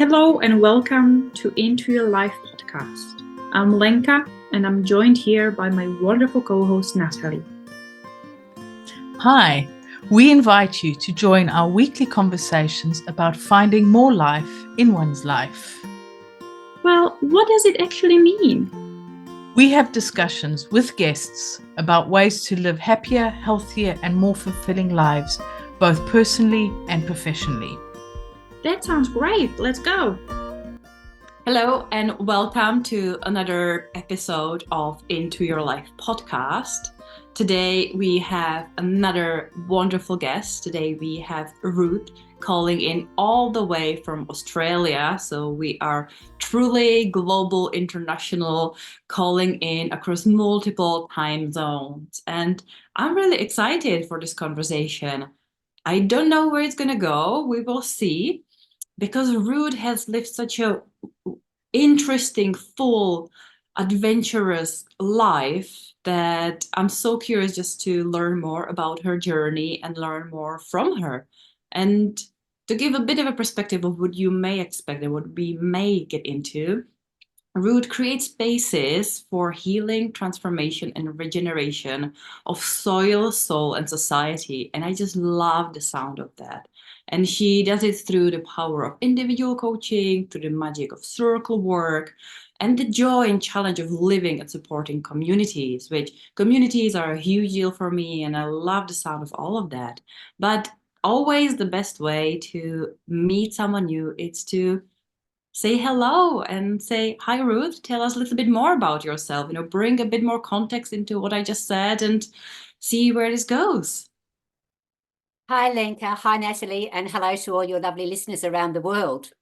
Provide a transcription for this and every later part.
Hello and welcome to Into Your Life podcast. I'm Lenka and I'm joined here by my wonderful co-host Natalie. Hi, we invite you to join our weekly conversations about finding more life in one's life. Well, what does it actually mean? We have discussions with guests about ways to live happier, healthier, and more fulfilling lives, both personally and professionally. That sounds great. Let's go. Hello and welcome to another episode of Into Your Life podcast. Today we have another wonderful guest. Today we have Ruth calling in all the way from Australia. So we are truly global, international, calling in across multiple time zones. And I'm really excited for this conversation. I don't know where it's going to go. We will see. Because Ruth has lived such a interesting, full, adventurous life that I'm so curious just to learn more about her journey and learn more from her. And to give a bit of a perspective of what you may expect and what we may get into, Ruth creates spaces for healing, transformation, and regeneration of soil, soul, and society. And I just love the sound of that. And she does it through the power of individual coaching, through the magic of circle work, and the joy and challenge of living and supporting communities, which communities are a huge deal for me. And I love the sound of all of that. But always the best way to meet someone new is to say hello and say, hi, Ruth, tell us a little bit more about yourself, bring a bit more context into what I just said and see where this goes. Hi, Lenka. Hi, Natalie. And hello to all your lovely listeners around the world.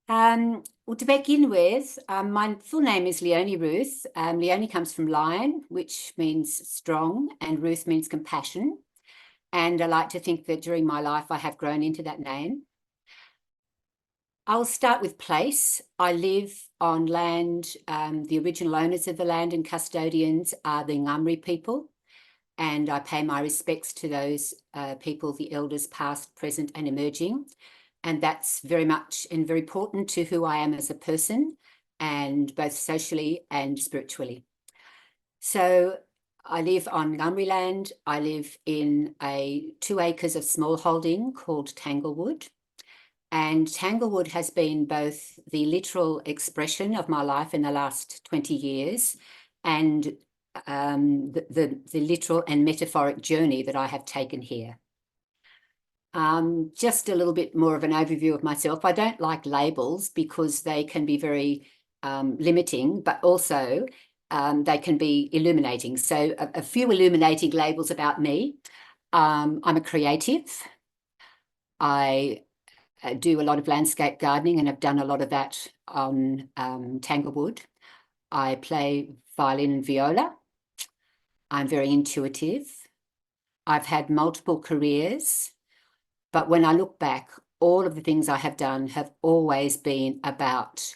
Well, to begin with, my full name is Leonie-Ruth. Leonie comes from lion, which means strong, and Ruth means compassion. And I like to think that during my life, I have grown into that name. I'll start with place. I live on land. The original owners of the land and custodians are the Ngambri people. And I pay my respects to those people, the elders past, present and emerging. And that's very much and very important to who I am as a person, and both socially and spiritually. So I live on Ngambri land. I live in 2 acres of smallholding called Tanglewood. And Tanglewood has been both the literal expression of my life in the last 20 years and the literal and metaphoric journey that I have taken here. Just a little bit more of an overview of myself. I don't like labels because they can be very limiting, but also they can be illuminating. So a few illuminating labels about me. I'm a creative. I do a lot of landscape gardening and have done a lot of that on Tanglewood. I play violin and viola. I'm very intuitive. I've had multiple careers, but when I look back, all of the things I have done have always been about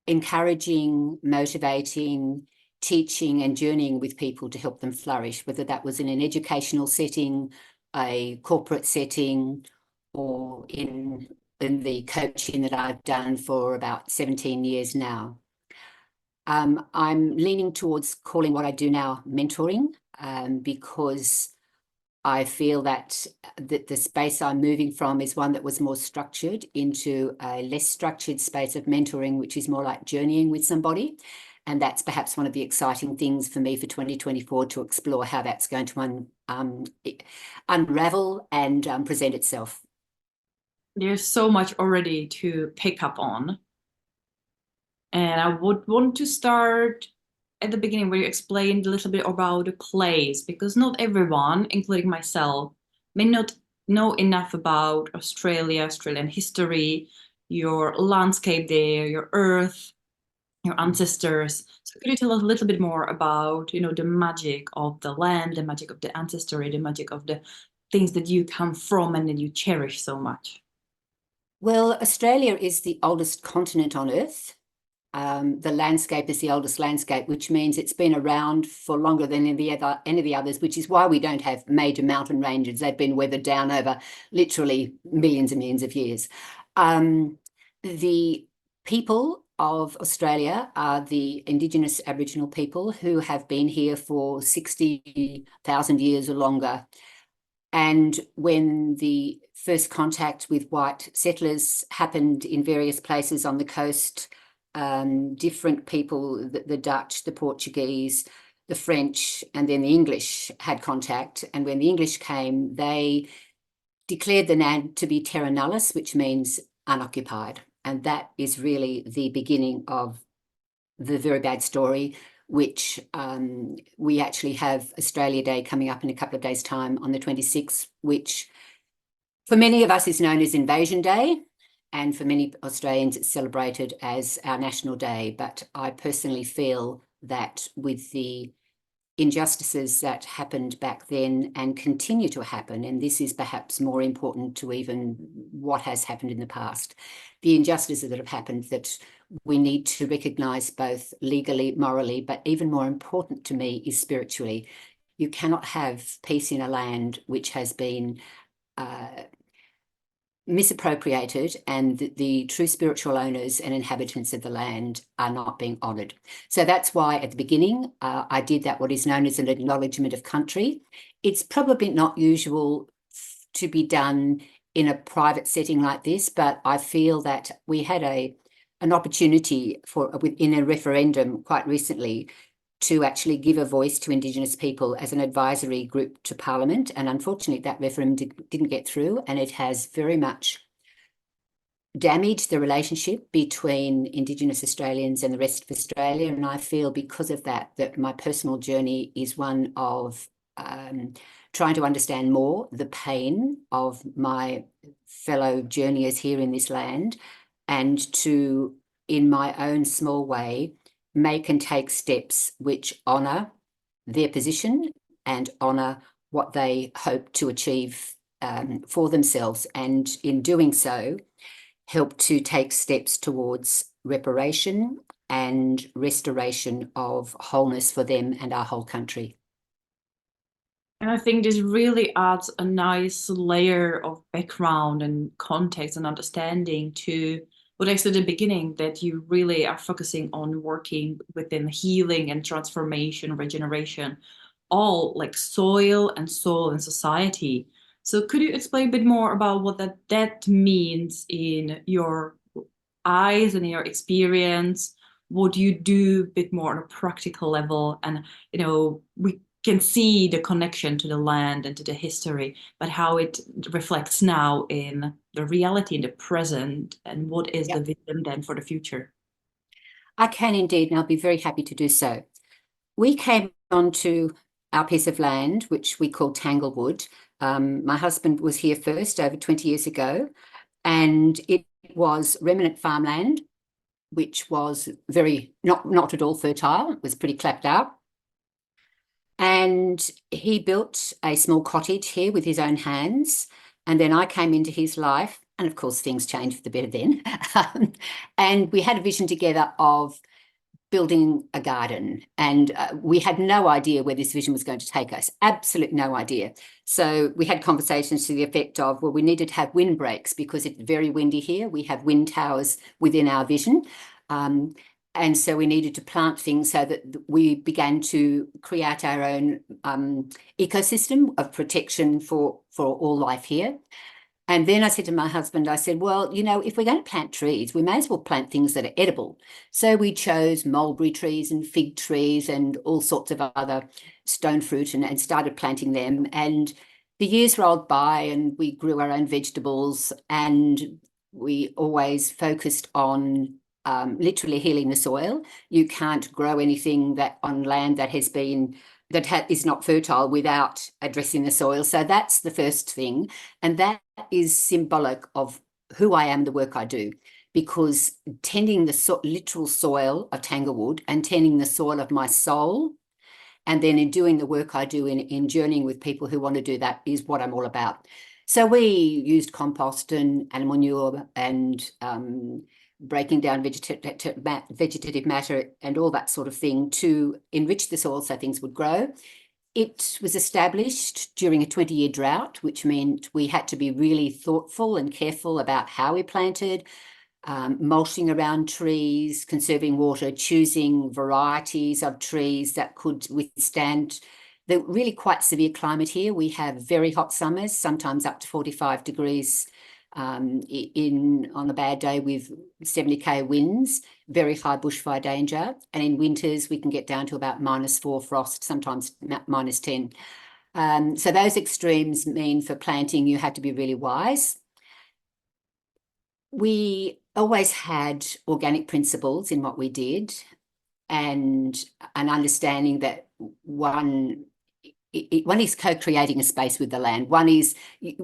encouraging, motivating, teaching and journeying with people to help them flourish, whether that was in an educational setting, a corporate setting, or in the coaching that I've done for about 17 years now. I'm leaning towards calling what I do now mentoring, because I feel that the space I'm moving from is one that was more structured into a less structured space of mentoring, which is more like journeying with somebody. And that's perhaps one of the exciting things for me for 2024 to explore how that's going to unravel and present itself. There's so much already to pick up on. And I would want to start at the beginning where you explained a little bit about the place, because not everyone, including myself, may not know enough about Australia, Australian history, your landscape there, your earth, your ancestors. So could you tell us a little bit more about, the magic of the land, the magic of the ancestry, the magic of the things that you come from and that you cherish so much? Well, Australia is the oldest continent on Earth. The landscape is the oldest landscape, which means it's been around for longer than any of the others, which is why we don't have major mountain ranges. They've been weathered down over literally millions and millions of years. The people of Australia are the Indigenous Aboriginal people who have been here for 60,000 years or longer. And when the first contact with white settlers happened in various places on the coast, different people, the Dutch, the Portuguese, the French, and then the English had contact. And when the English came, they declared the land to be terra nullis, which means unoccupied. And that is really the beginning of the very bad story, which we actually have Australia Day coming up in a couple of days' time on the 26th, which for many of us is known as Invasion Day. And for many Australians, it's celebrated as our national day. But I personally feel that with the injustices that happened back then and continue to happen, and this is perhaps more important to even what has happened in the past, the injustices that have happened that we need to recognise both legally, morally, but even more important to me is spiritually. You cannot have peace in a land which has been misappropriated, and the true spiritual owners and inhabitants of the land are not being honoured. So that's why at the beginning I did that, what is known as an acknowledgement of country. It's probably not usual to be done in a private setting like this, but I feel that we had an opportunity in a referendum quite recently to actually give a voice to Indigenous people as an advisory group to Parliament. And unfortunately, that referendum didn't get through, and it has very much damaged the relationship between Indigenous Australians and the rest of Australia. And I feel because of that, that my personal journey is one of trying to understand more the pain of my fellow journeyers here in this land, and to, in my own small way, make and take steps which honour their position and honour what they hope to achieve for themselves, and in doing so, help to take steps towards reparation and restoration of wholeness for them and our whole country. And I think this really adds a nice layer of background and context and understanding to what I said at the beginning, that you really are focusing on working within healing and transformation, regeneration, all like soil and soul and society. So could you explain a bit more about what that means in your eyes and your experience? What you do a bit more on a practical level? And, we can see the connection to the land and to the history, but how it reflects now in the reality in the present, and what is the vision then for the future? I can indeed, and I'll be very happy to do so. We came onto our piece of land, which we call Tanglewood. My husband was here first over 20 years ago, and it was remnant farmland, which was very not at all fertile. It was pretty clapped out. And he built a small cottage here with his own hands. And then I came into his life, and of course things changed for the better then. And we had a vision together of building a garden, and we had no idea where this vision was going to take us, absolute no idea. So we had conversations to the effect of, well, we needed to have windbreaks because it's very windy here. We have wind towers within our vision. And so we needed to plant things so that we began to create our own ecosystem of protection for all life here. And then I said to my husband, I said, well, if we're going to plant trees, we may as well plant things that are edible. So we chose mulberry trees and fig trees and all sorts of other stone fruit and started planting them. And the years rolled by and we grew our own vegetables, and we always focused on literally healing the soil. You can't grow anything that on land that is not fertile without addressing the soil. So that's the first thing. And that is symbolic of who I am, the work I do, because tending the literal soil of Tanglewood and tending the soil of my soul, and then in doing the work I do in journeying with people who want to do that, is what I'm all about. So we used compost and animal manure and breaking down vegetative matter and all that sort of thing to enrich the soil so things would grow. It was established during a 20-year drought, which meant we had to be really thoughtful and careful about how we planted. mulching around trees, conserving water, choosing varieties of trees that could withstand the really quite severe climate here. We have very hot summers, sometimes up to 45 degrees on a bad day with 70k winds, very high bushfire danger. And in winters, we can get down to about -4 frost, sometimes -10. So those extremes mean for planting, you have to be really wise. We always had organic principles in what we did, and an understanding that one is co-creating a space with the land. One is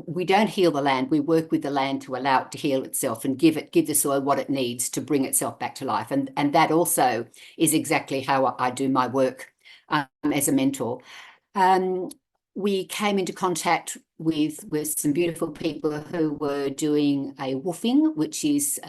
we don't heal the land, we work with the land to allow it to heal itself and give the soil what it needs to bring itself back to life. And that also is exactly how I do my work as a mentor. We came into contact with some beautiful people who were doing a woofing, which is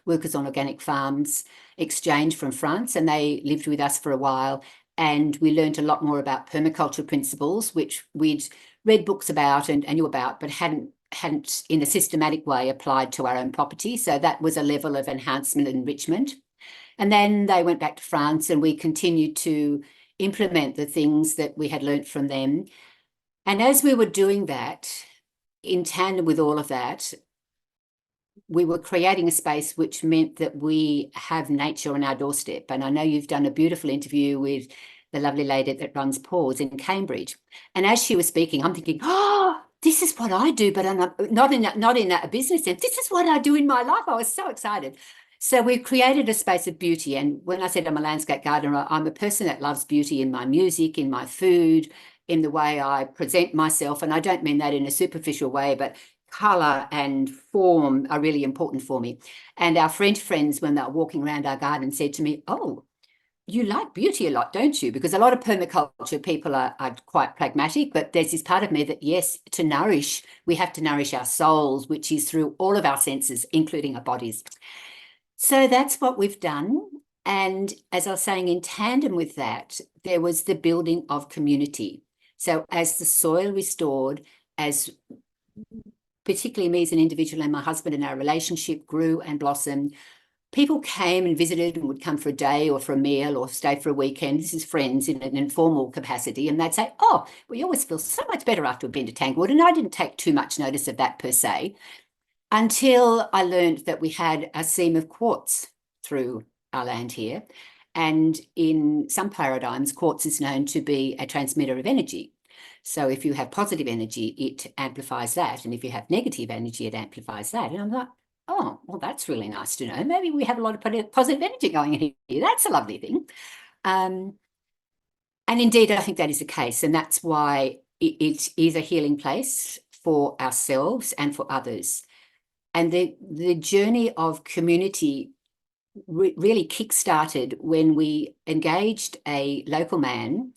workers on organic farms exchange from France, and they lived with us for a while. And we learned a lot more about permaculture principles, which we'd read books about and knew about, but hadn't in a systematic way applied to our own property. So that was a level of enhancement and enrichment. And then they went back to France, and we continued to implement the things that we had learned from them. And as we were doing that, in tandem with all of that, we were creating a space which meant that we have nature on our doorstep. And I know you've done a beautiful interview with the lovely lady that runs Pause in Cambridge. And as she was speaking, I'm thinking, oh, this is what I do, but I'm not in a business sense. This is what I do in my life. I was so excited. So we've created a space of beauty. And when I said I'm a landscape gardener, I'm a person that loves beauty in my music, in my food, in the way I present myself. And I don't mean that in a superficial way, but colour and form are really important for me. And our French friends, when they were walking around our garden, said to me, oh, you like beauty a lot, don't you? Because a lot of permaculture people are quite pragmatic, but there's this part of me that, yes, to nourish, we have to nourish our souls, which is through all of our senses, including our bodies. So that's what we've done. And as I was saying, in tandem with that, there was the building of community. So as the soil restored, as particularly me as an individual and my husband and our relationship grew and blossomed, people came and visited and would come for a day or for a meal or stay for a weekend. This is friends in an informal capacity. And they'd say, oh, we always feel so much better after we've been to Tanglewood. And I didn't take too much notice of that per se, until I learned that we had a seam of quartz through our land here. And in some paradigms, quartz is known to be a transmitter of energy. So if you have positive energy, it amplifies that. And if you have negative energy, it amplifies that. And I'm like, oh, well, that's really nice to know. Maybe we have a lot of positive energy going in here. That's a lovely thing. And indeed, I think that is the case. And that's why it is a healing place for ourselves and for others. And the journey of community really kick-started when we engaged a local man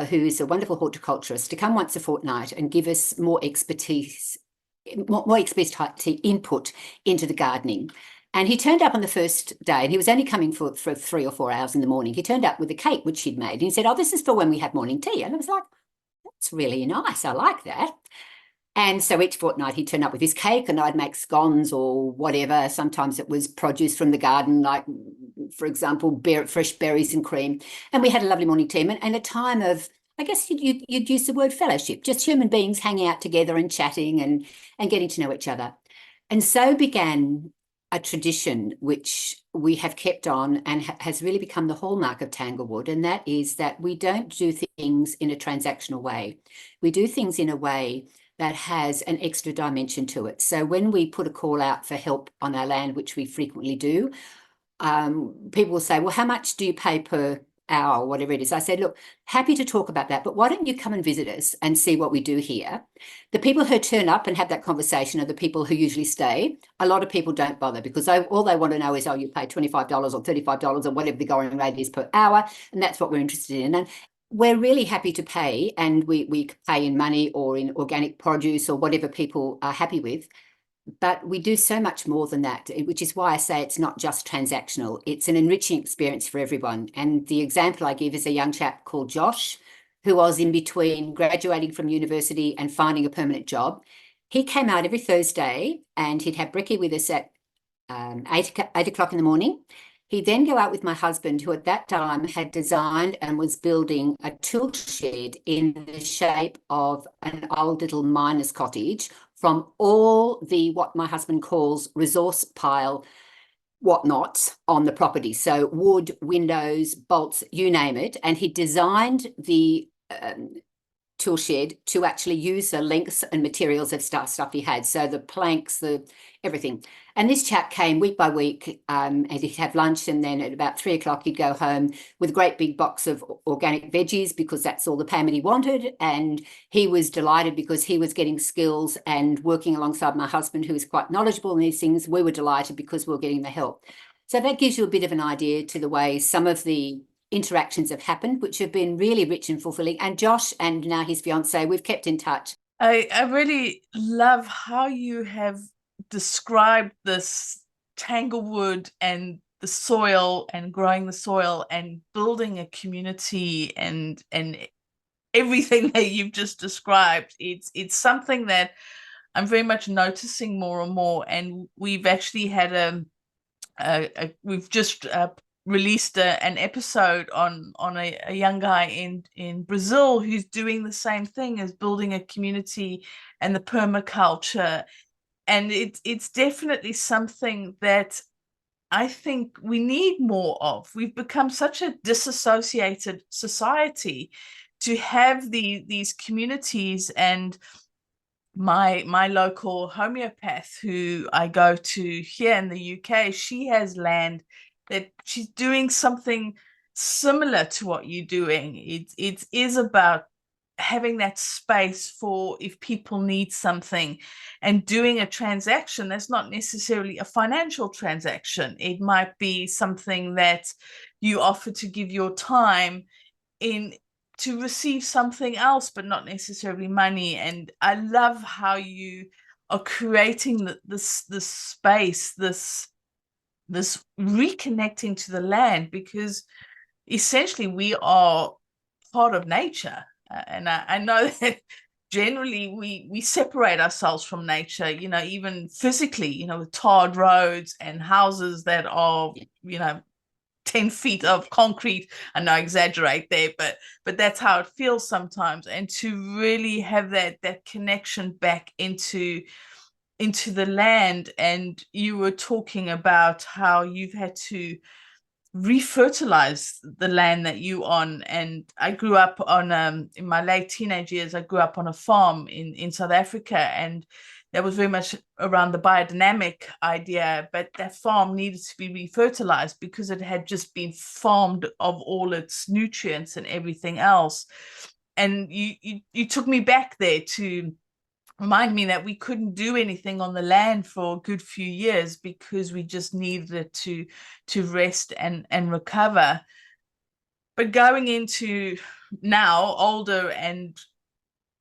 who is a wonderful horticulturist to come once a fortnight and give us more expertise input into the gardening. And he turned up on the first day, and he was only coming for 3 or 4 hours in the morning. He turned up with a cake which he'd made, and he said, oh, this is for when we have morning tea. And I was like, that's really nice. I like that. And so each fortnight he'd turn up with his cake, and I'd make scones or whatever. Sometimes it was produce from the garden, like, for example, fresh berries and cream. And we had a lovely morning tea and a time of, I guess you'd use the word fellowship, just human beings hanging out together and chatting and getting to know each other. And so began a tradition which we have kept on and has really become the hallmark of Tanglewood, and that is that we don't do things in a transactional way. We do things in a way that has an extra dimension to it. So when we put a call out for help on our land, which we frequently do, people will say, well, how much do you pay per hour, or whatever it is? I said, look, happy to talk about that, but why don't you come and visit us and see what we do here? The people who turn up and have that conversation are the people who usually stay. A lot of people don't bother because all they want to know is, oh, you pay $25 or $35 or whatever the going rate is per hour, and that's what we're interested in. And we're really happy to pay, and we pay in money or in organic produce or whatever people are happy with. But we do so much more than that, which is why I say it's not just transactional. It's an enriching experience for everyone. And the example I give is a young chap called Josh, who was in between graduating from university and finding a permanent job. He came out every Thursday, and he'd have brekkie with us at 8 o'clock in the morning. He'd then go out with my husband, who at that time had designed and was building a tool shed in the shape of an old little miner's cottage from all the, what my husband calls resource pile whatnots on the property. So wood, windows, bolts, you name it. And he designed the tool shed to actually use the lengths and materials of stuff he had. So the planks, the everything. And this chap came week by week, and he'd have lunch, and then at about 3 o'clock he'd go home with a great big box of organic veggies, because that's all the payment he wanted. And he was delighted because he was getting skills and working alongside my husband, who was quite knowledgeable in these things. We were delighted because we were getting the help. So that gives you a bit of an idea to the way some of the interactions have happened, which have been really rich and fulfilling. And Josh and now his fiance, we've kept in touch. I really love how you have described this Tanglewood and the soil and growing the soil and building a community and everything that you've just described. It's something that I'm very much noticing more and more. And we've actually had we've just released an episode on a young guy in Brazil who's doing the same thing as building a community and the permaculture. And it's definitely something that I think we need more of. We've become such a disassociated society to have these communities. And my local homeopath, who I go to here in the UK, she has land that she's doing something similar to what you're doing. It is about having that space for if people need something, and doing a transaction that's not necessarily a financial transaction. It might be something that you offer to give your time in to receive something else, but not necessarily money. And I love how you are creating this space, this reconnecting to the land, because essentially we are part of nature. And I know that generally we separate ourselves from nature, even physically, with tarred roads and houses that are, 10 feet of concrete. I know I exaggerate there, but that's how it feels sometimes. And to really have that connection back into the land. And you were talking about how you've had to refertilize the land that you on. And I grew up on in my late teenage years, I grew up on a farm in South Africa, and that was very much around the biodynamic idea, but that farm needed to be refertilized because it had just been farmed of all its nutrients and everything else. And you took me back there to remind me that we couldn't do anything on the land for a good few years because we just needed it to rest and recover. But going into now older and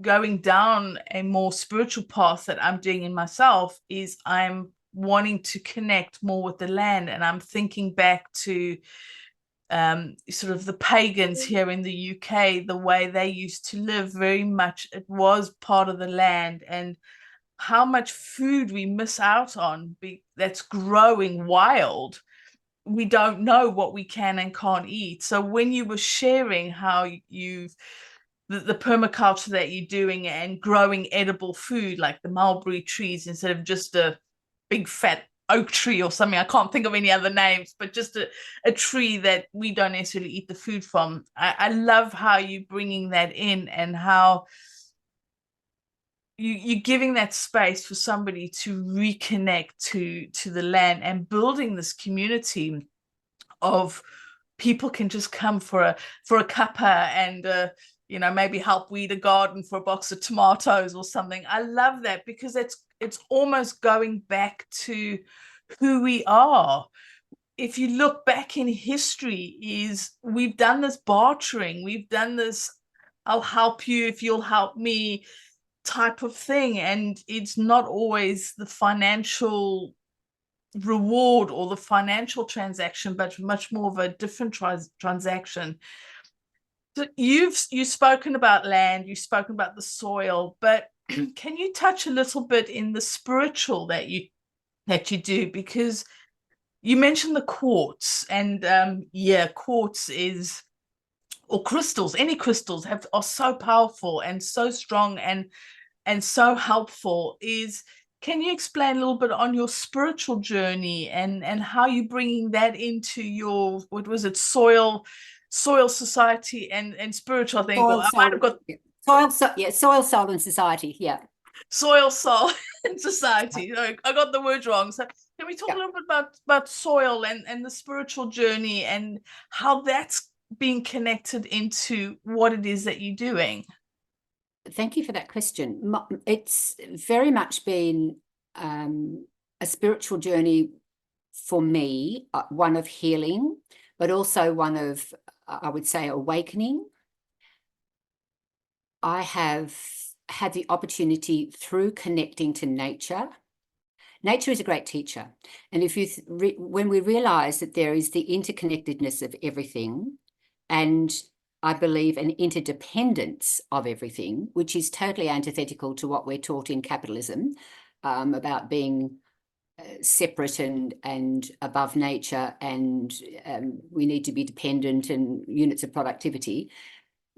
going down a more spiritual path that I'm doing in myself is I'm wanting to connect more with the land. And I'm thinking back to sort of the pagans here in the UK, the way they used to live. Very much it was part of the land, and how much food we miss out on that's growing wild. We don't know what we can and can't eat. So when you were sharing how you've the permaculture that you're doing and growing edible food like the mulberry trees instead of just a big fat oak tree or something, I can't think of any other names, but just a tree that we don't necessarily eat the food from. I love how you're bringing that in, and how you're giving that space for somebody to reconnect to the land, and building this community of people can just come for a cuppa and maybe help weed a garden for a box of tomatoes or something. I love that, because it's almost going back to who we are. If you look back in history, we've done this bartering, we've done this I'll help you if you'll help me type of thing, and it's not always the financial reward or the financial transaction, but much more of a different transaction. So you've spoken about land, you've spoken about the soil, but can you touch a little bit in the spiritual that you do? Because you mentioned the quartz, and quartz is, or crystals, any crystals are so powerful and so strong and so helpful. Can you explain a little bit on your spiritual journey and how you're bringing that into your, what was it, soil society and spiritual? I think Soil, I might have got soil, soul, and society. Yeah. soil, soul, and society. I got the words wrong. So can we talk a little bit about soil and the spiritual journey and how that's being connected into what it is that you're doing? Thank you for that question. It's very much been a spiritual journey for me, one of healing, but also one of, I would say, awakening. I have had the opportunity through connecting to nature. Nature is a great teacher. And if when we realize that there is the interconnectedness of everything, and I believe an interdependence of everything, which is totally antithetical to what we're taught in capitalism, about being separate and above nature, and we need to be dependent and units of productivity.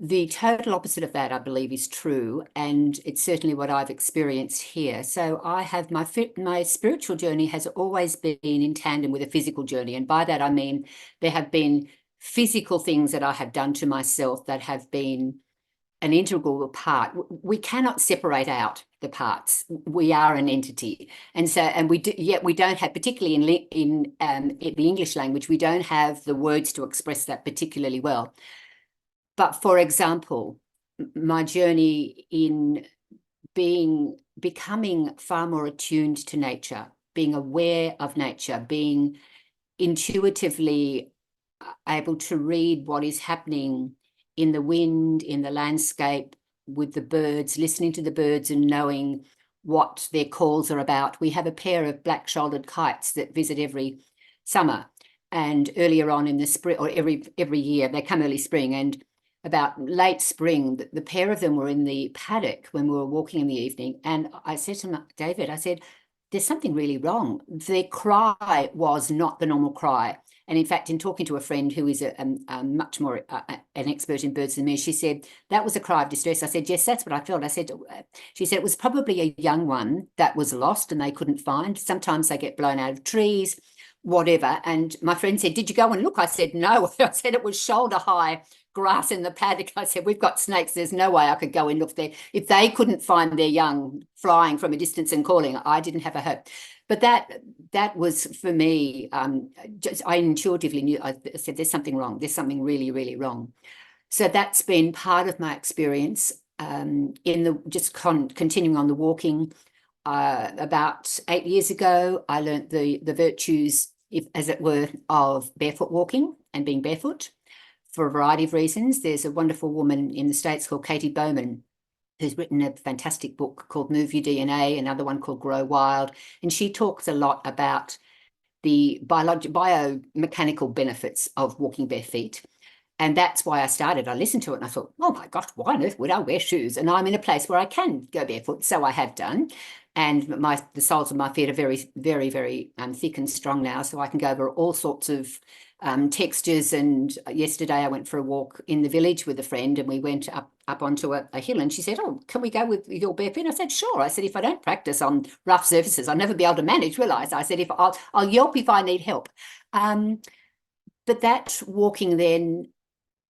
The total opposite of that, I believe, is true, and it's certainly what I've experienced here. So I have my spiritual journey has always been in tandem with a physical journey, and by that I mean there have been physical things that I have done to myself that have been an integral part. We cannot separate out the parts. We are an entity, and so we don't have, particularly in the English language, we don't have the words to express that particularly well. But for example, my journey in becoming far more attuned to nature, being aware of nature, being intuitively able to read what is happening in the wind, in the landscape, with the birds, listening to the birds and knowing what their calls are about. We have a pair of black-shouldered kites that visit every summer, and earlier on in the spring, or every year, they come early spring, and about late spring, the pair of them were in the paddock when we were walking in the evening. And I said to David, I said, there's something really wrong. Their cry was not the normal cry. And in fact, in talking to a friend who is a much more an expert in birds than me, she said, that was a cry of distress. I said, yes, that's what I felt. I said, she said, it was probably a young one that was lost and they couldn't find. Sometimes they get blown out of trees, whatever. And my friend said, did you go and look? I said, no. I said, it was shoulder high grass in the paddock. I said, we've got snakes. There's no way I could go and look there. If they couldn't find their young flying from a distance and calling, I didn't have a hope. But that was for me, I intuitively knew. I said, there's something wrong. There's something really, really wrong. So that's been part of my experience continuing on the walking. About 8 years ago, I learned the virtues, as it were, of barefoot walking and being barefoot for a variety of reasons. There's a wonderful woman in the States called Katie Bowman, who's written a fantastic book called Move Your DNA, another one called Grow Wild. And she talks a lot about the biomechanical benefits of walking bare feet. And that's why I started. I listened to it and I thought, oh my gosh, why on earth would I wear shoes? And I'm in a place where I can go barefoot. So I have done. And the soles of my feet are very, very, very thick and strong now. So I can go over all sorts of textures. And yesterday I went for a walk in the village with a friend, and we went up onto a hill, and she said, oh, can we go with your bare feet? I said, sure. I said, if I don't practice on rough surfaces, I'll never be able to manage, will I? So I said, if I'll yelp if I need help. But that walking then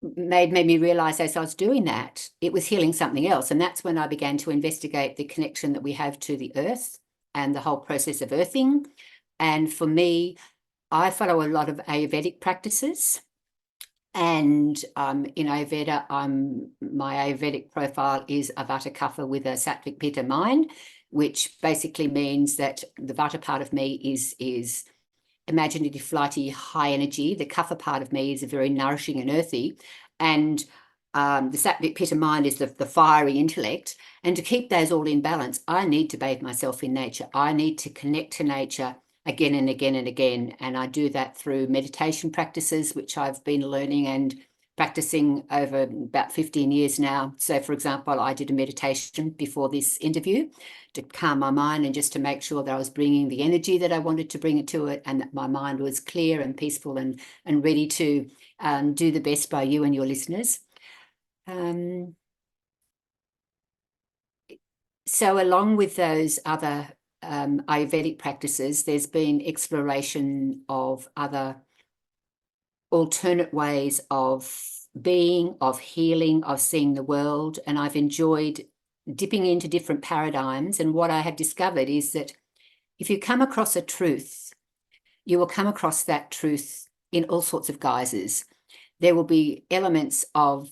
made me realize, as I was doing that, it was healing something else. And that's when I began to investigate the connection that we have to the earth and the whole process of earthing. And for me, I follow a lot of Ayurvedic practices. And in Ayurveda, my Ayurvedic profile is a Vata Kapha with a Sattvic Pitta mind, which basically means that the Vata part of me is imaginative, flighty, high energy. The Kapha part of me is a very nourishing and earthy. And the Sattvic Pitta mind is the fiery intellect. And to keep those all in balance, I need to bathe myself in nature. I need to connect to nature again and again and again. And I do that through meditation practices, which I've been learning and practicing over about 15 years now. So, for example, I did a meditation before this interview to calm my mind and just to make sure that I was bringing the energy that I wanted to bring into it, and that my mind was clear and peaceful and ready to do the best by you and your listeners. So along with those other Ayurvedic practices, there's been exploration of other alternate ways of being, of healing, of seeing the world. And I've enjoyed dipping into different paradigms. And what I have discovered is that if you come across a truth, you will come across that truth in all sorts of guises. There will be elements of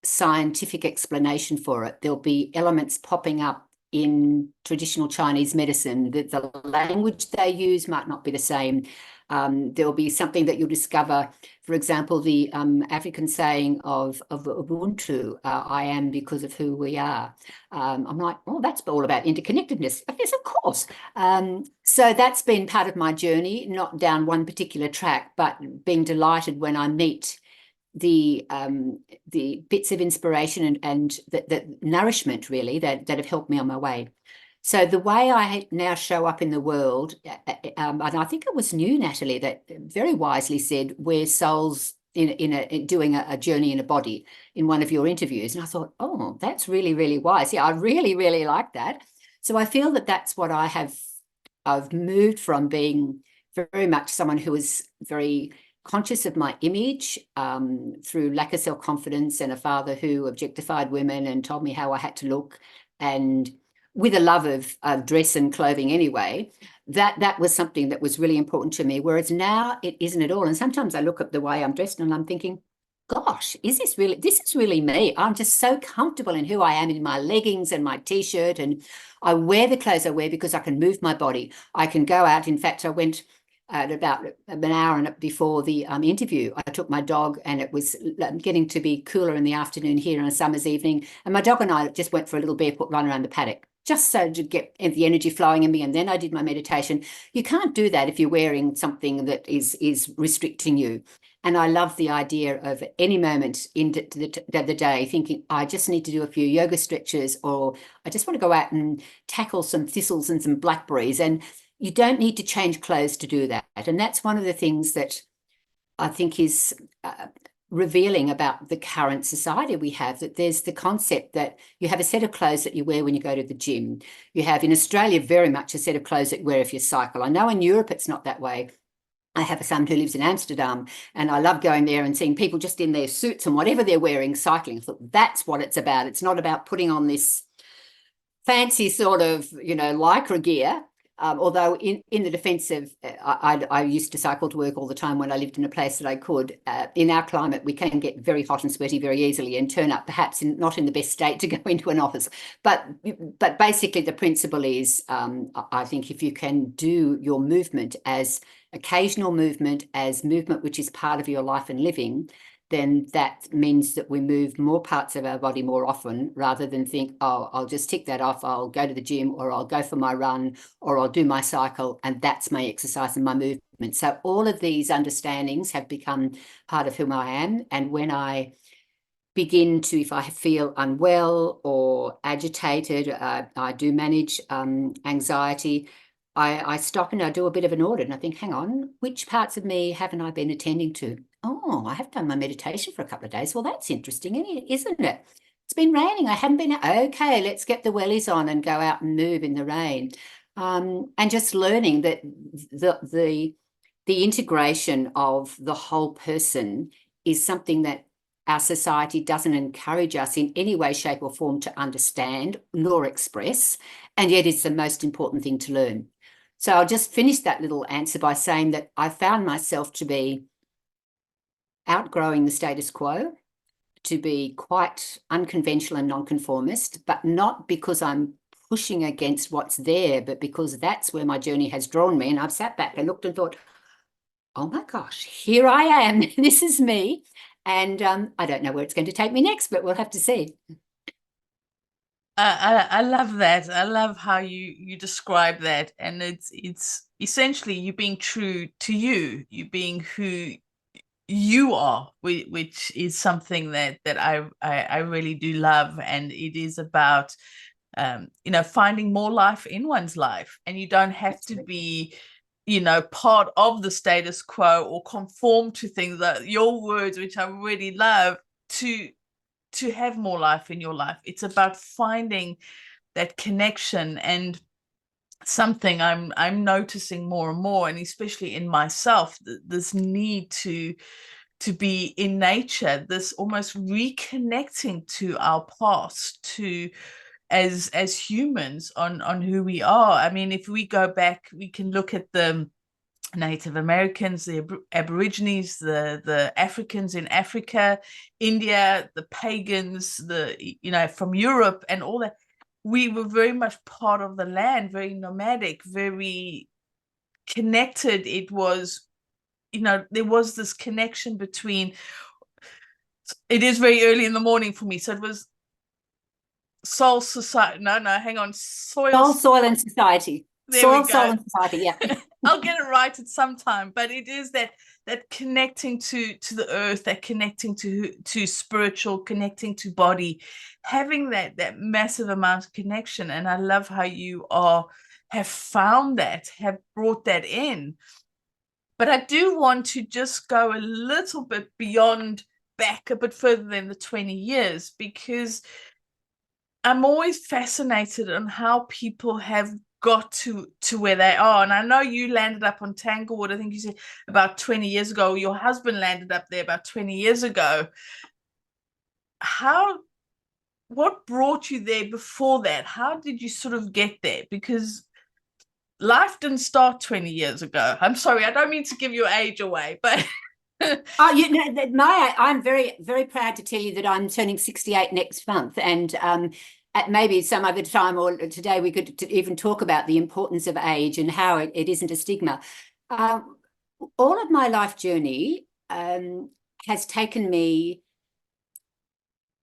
scientific explanation for it. There'll be elements popping up in traditional Chinese medicine. The language they use might not be the same. There'll be something that you'll discover, for example, the African saying of Ubuntu, I am because of who we are. I'm like, oh, that's all about interconnectedness. Yes, of course. So that's been part of my journey, not down one particular track, but being delighted when I meet the bits of inspiration and the nourishment, really, that have helped me on my way. So the way I now show up in the world, and I think it was you, Natalie, that very wisely said, we're souls in doing a journey in a body in one of your interviews. And I thought, oh, that's really, really wise. Yeah, I really, really like that. So I feel that that's what I've moved from being very much someone who was very conscious of my image through lack of self-confidence and a father who objectified women and told me how I had to look, and with a love of dress and clothing anyway, that was something that was really important to me, whereas now it isn't at all. And sometimes I look at the way I'm dressed and I'm thinking, gosh, this is really me. I'm just so comfortable in who I am in my leggings and my t-shirt, and I wear the clothes I wear because I can move my body. I can go out. In fact, I went at about an hour before the interview. I took my dog, and it was getting to be cooler in the afternoon here on a summer's evening, and my dog and I just went for a little barefoot run around the paddock, just so to get the energy flowing in me. And then I did my meditation. You can't do that if you're wearing something that is restricting you. And I love the idea of any moment in the day thinking, I just need to do a few yoga stretches, or I just want to go out and tackle some thistles and some blackberries. And you don't need to change clothes to do that. And that's one of the things that I think is revealing about the current society we have, that there's the concept that you have a set of clothes that you wear when you go to the gym. You have in Australia very much a set of clothes that you wear if you cycle. I know in Europe it's not that way. I have a son who lives in Amsterdam, and I love going there and seeing people just in their suits and whatever they're wearing cycling. I thought that's what it's about. It's not about putting on this fancy sort of, lycra gear. Although in the defence of, I used to cycle to work all the time when I lived in a place that I could. In our climate, we can get very hot and sweaty very easily and turn up perhaps not in the best state to go into an office. But basically the principle is, I think if you can do your movement as occasional movement, as movement which is part of your life and living, then that means that we move more parts of our body more often, rather than think, oh, I'll just tick that off, I'll go to the gym, or I'll go for my run, or I'll do my cycle, and that's my exercise and my movement. So all of these understandings have become part of who I am. And when I begin to, if I feel unwell or agitated, I do manage anxiety, I stop and I do a bit of an audit, and I think, hang on, which parts of me haven't I been attending to? Oh, I have done my meditation for a couple of days. Well, that's interesting, isn't it? It's been raining. I haven't been. Okay, let's get the wellies on and go out and move in the rain. And just learning that the integration of the whole person is something that our society doesn't encourage us in any way, shape, or form to understand nor express, and yet it's the most important thing to learn. So I'll just finish that little answer by saying that I found myself to be outgrowing the status quo, to be quite unconventional and nonconformist, but not because I'm pushing against what's there, but because that's where my journey has drawn me. And I've sat back and looked and thought, oh my gosh, here I am. This is me. And I don't know where it's going to take me next, but we'll have to see. I love that. I love how you describe that, and it's essentially you being true to you being who you are, which is something that I really do love. And it is about finding more life in one's life, and you don't have to be part of the status quo or conform to things. That your words, which I really love, to have more life in your life. It's about finding that connection. And something I'm noticing more and more, and especially in myself, this need to be in nature, this almost reconnecting to our past, to as humans, on who we are. I mean, if we go back, we can look at the Native Americans, the Aborigines, the Africans in Africa, India, the pagans, from Europe and all that. We were very much part of the land, very nomadic, very connected. It was, there was this connection between, it is very early in the morning for me, so it was soul, society, hang on, soil and society. Soil and society, yeah. I'll get it right at some time, but it is that connecting to the earth, that connecting to spiritual, connecting to body, having that massive amount of connection. And I love how you have found that, have brought that in. But I do want to just go a little bit beyond, back a bit further than the 20 years, because I'm always fascinated on how people have got to where they are. And I know you landed up on Tanglewood, I think you said about 20 years ago. Your husband landed up there about 20 years ago. What brought you there before that? How did you sort of get there? Because life didn't start 20 years ago. I'm sorry, I don't mean to give your age away, but I'm very, very proud to tell you that I'm turning 68 next month, and at maybe some other time or today we could even talk about the importance of age and how it isn't a stigma. All of my life journey has taken me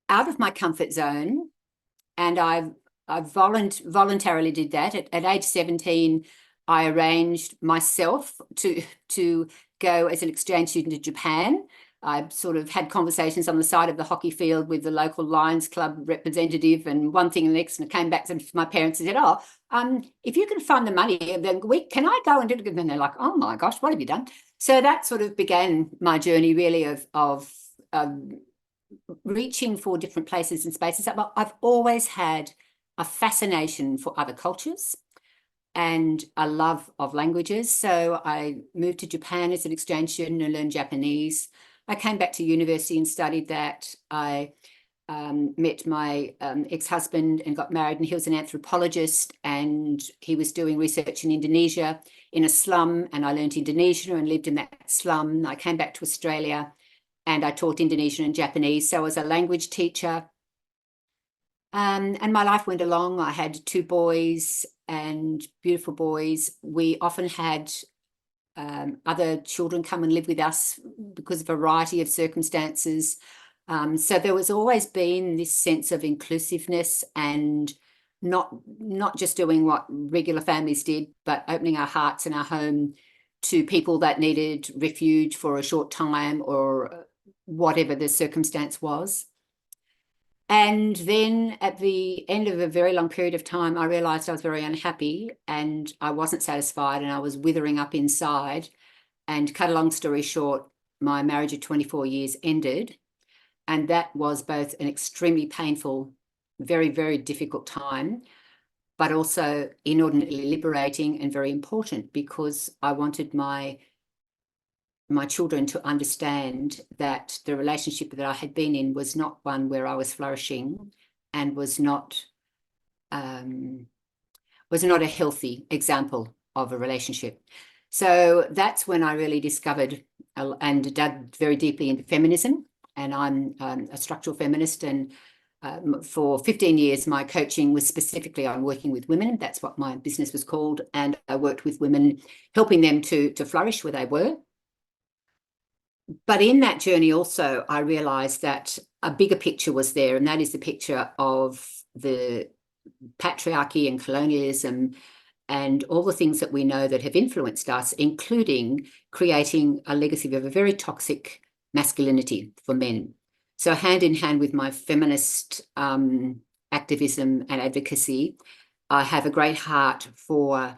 out of my comfort zone, and I voluntarily did that. At age 17, I arranged myself to go as an exchange student to Japan. I sort of had conversations on the side of the hockey field with the local Lions Club representative, and one thing and the next, and I came back to my parents and said, if you can fund the money, then can I go and do it? And they're like, oh my gosh, what have you done? So that sort of began my journey, really, of reaching for different places and spaces. I've always had a fascination for other cultures and a love of languages. So I moved to Japan as an exchange student and learned Japanese. I came back to university and studied that. I met my ex-husband and got married, and he was an anthropologist, and he was doing research in Indonesia in a slum, and I learned Indonesian and lived in that slum. I came back to Australia and I taught Indonesian and Japanese. So I was a language teacher. And my life went along. I had 2 boys, and beautiful boys. We often had other children come and live with us because of a variety of circumstances. So there was always been this sense of inclusiveness, and not just doing what regular families did, but opening our hearts and our home to people that needed refuge for a short time or whatever the circumstance was. And then at the end of a very long period of time, I realized I was very unhappy and I wasn't satisfied, and I was withering up inside. And cut a long story short, my marriage of 24 years ended. And that was both an extremely painful, very, very difficult time, but also inordinately liberating and very important, because I wanted my children to understand that the relationship that I had been in was not one where I was flourishing, and was not a healthy example of a relationship. So that's when I really discovered and dug very deeply into feminism. And I'm a structural feminist, and for 15 years my coaching was specifically on working with women. That's what my business was called, and I worked with women, helping them to flourish where they were. But in that journey also, I realized that a bigger picture was there, and that is the picture of the patriarchy and colonialism and all the things that we know that have influenced us, including creating a legacy of a very toxic masculinity for men. So hand in hand with my feminist activism and advocacy, I have a great heart for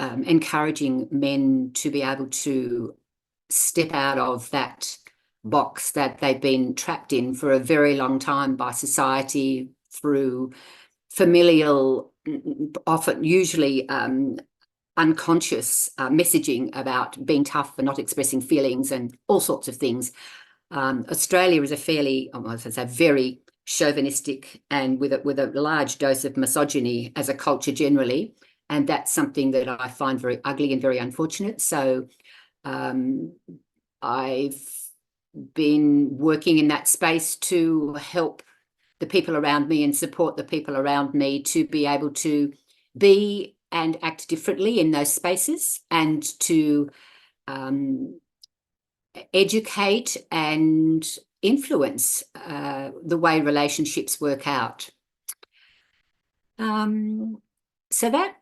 encouraging men to be able to step out of that box that they've been trapped in for a very long time by society, through familial, often usually unconscious messaging about being tough and not expressing feelings and all sorts of things. Australia is a fairly, I say, very chauvinistic and with a large dose of misogyny as a culture generally, and that's something that I find very ugly and very unfortunate. So I've been working in that space to help the people around me and support the people around me to be able to be and act differently in those spaces, and to educate and influence the way relationships work out. So that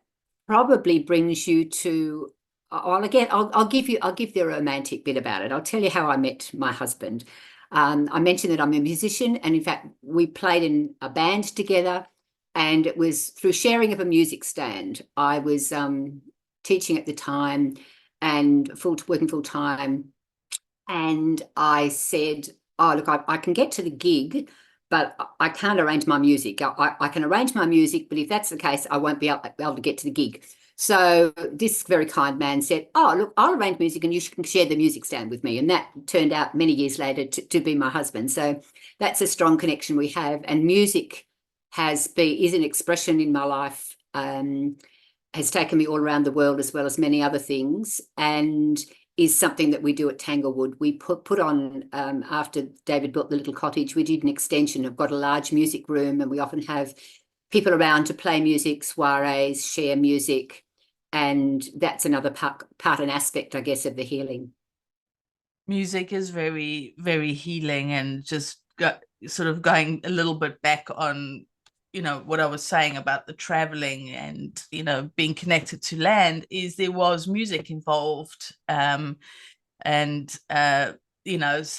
probably brings you to, I'll give the romantic bit about it. I'll tell you how I met my husband. I mentioned that I'm a musician, and in fact, we played in a band together, and it was through sharing of a music stand. I was teaching at the time and working full time, and I said, oh, look, I can get to the gig, but I can't arrange my music. I can arrange my music, but if that's the case, I won't be able to get to the gig. So this very kind man said, oh, look, I'll arrange music and you can share the music stand with me. And that turned out many years later to be my husband. So that's a strong connection we have. And music is an expression in my life, has taken me all around the world as well as many other things, and is something that we do at Tanglewood. We put on, after David built the little cottage, we did an extension. I've got a large music room, and we often have people around to play music, soirees, share music, and that's another part and aspect, I guess, of the healing. Music is very, very healing. And just sort of going a little bit back on, what I was saying about the traveling and, being connected to land, is there was music involved. So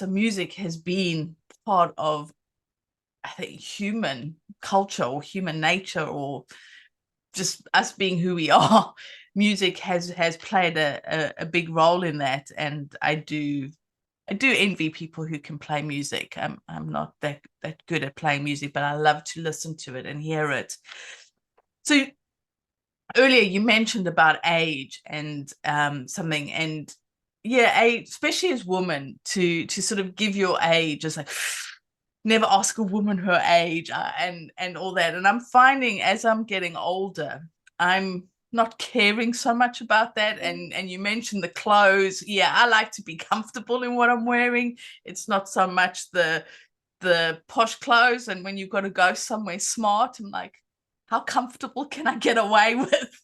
music has been part of, I think, human culture or human nature, or just us being who we are. Music has played a big role in that. And I do envy people who can play music. I'm not that good at playing music, but I love to listen to it and hear it. So earlier you mentioned about age and something, and age, especially as women, to sort of give your age, is like, never ask a woman her age, and all that. And I'm finding as I'm getting older, I'm not caring so much about that. And you mentioned the clothes. I like to be comfortable in what I'm wearing. It's not so much the posh clothes. And when you've got to go somewhere smart, I'm like, how comfortable can I get away with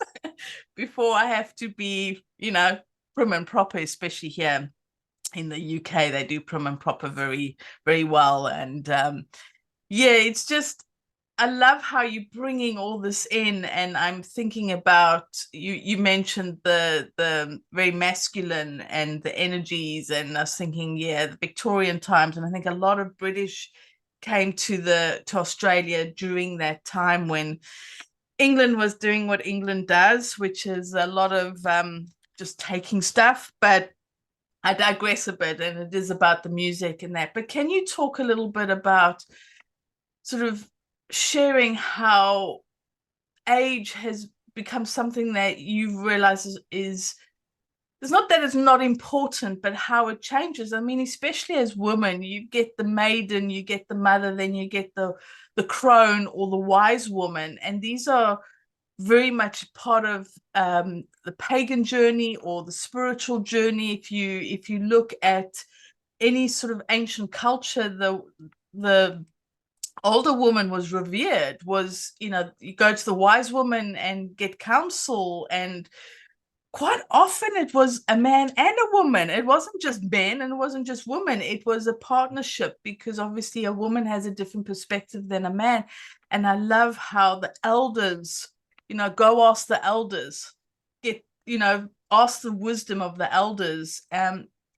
before I have to be, prim and proper, especially here in the UK. They do prim and proper very, very well. And it's just, I love how you're bringing all this in. And I'm thinking about, you mentioned the very masculine and the energies, and I was thinking, the Victorian times. And I think a lot of British came to Australia during that time when England was doing what England does, which is a lot of just taking stuff. But I digress a bit, and it is about the music and that. But can you talk a little bit about sort of sharing how age has become something that you realize is it's not that it's not important, but how it changes? I mean, especially as women, you get the maiden, you get the mother, then you get the crone or the wise woman, and these are very much part of the pagan journey or the spiritual journey. If you look at any sort of ancient culture, the older woman was revered, you go to the wise woman and get counsel, and quite often it was a man and a woman. It wasn't just men and it wasn't just women. It was a partnership, because obviously a woman has a different perspective than a man. And I love how the elders, go ask the elders, ask the wisdom of the elders.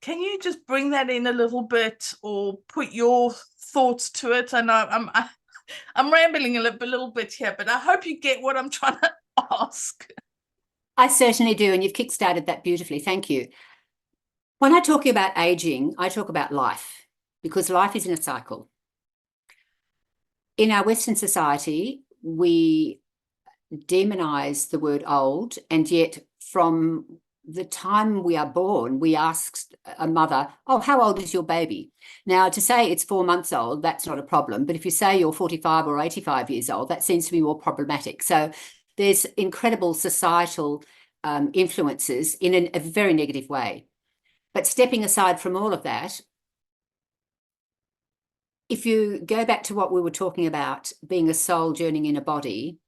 Can you just bring that in a little bit, or put your thoughts to it? I know I'm rambling a little bit here, but I hope you get what I'm trying to ask. I certainly do, and you've kickstarted that beautifully. Thank you. When I talk about aging, I talk about life, because life is in a cycle. In our Western society, we demonize the word old, and yet from the time we are born, we ask a mother, oh, how old is your baby? Now, to say it's 4 months old, that's not a problem. But if you say you're 45 or 85 years old, that seems to be more problematic. So there's incredible societal influences in a very negative way. But stepping aside from all of that, if you go back to what we were talking about, being a soul journeying in a body,